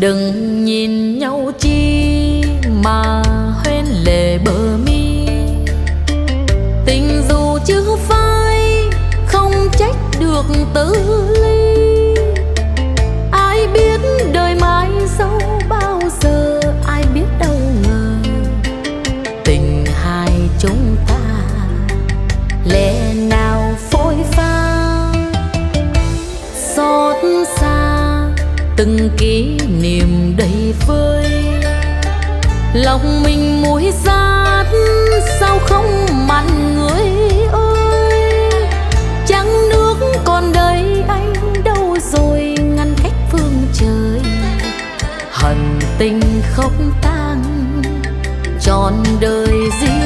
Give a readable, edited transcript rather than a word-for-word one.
Đừng nhìn nhau chi mà hoen lệ bờ mi, tình dù chưa phai không trách được tử ly. Ai biết đời mai sau bao giờ, ai biết đâu ngờ tình hai chúng ta lẽ nào phôi pha. Xót xa từng kỷ niệm đầy vơi, lòng mình muối rát sao không mặn người ơi. Trăng nước còn đây anh đâu rồi ngăn cách phương trời, hận tình không tan trọn đời riêng.